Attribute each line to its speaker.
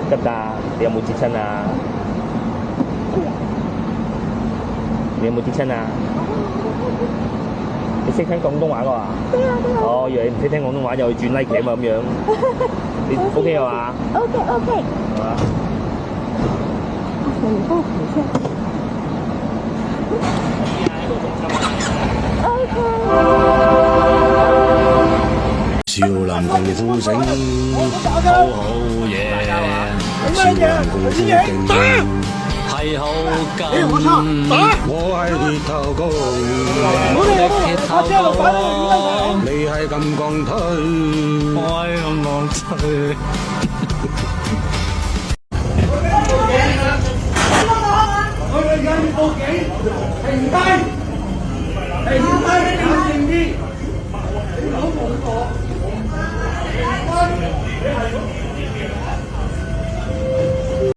Speaker 1: 得唔得啊？你有冇跌親啊？你有冇跌親啊？你識聽廣東話㗎嘛？哦，以為你唔識聽廣東話，又去轉 like 嘛咁樣。你 OK 係嘛
Speaker 2: ？OK。
Speaker 1: 係嘛？
Speaker 2: 你幫我扶一下。
Speaker 3: 少林功夫醒，好好嘢。少林功夫勁，係好勁。我係鐵頭功，你係金剛腿，我係金剛腿。
Speaker 4: 我哋而家要報警，停低，冷靜啲。你唔好冇我。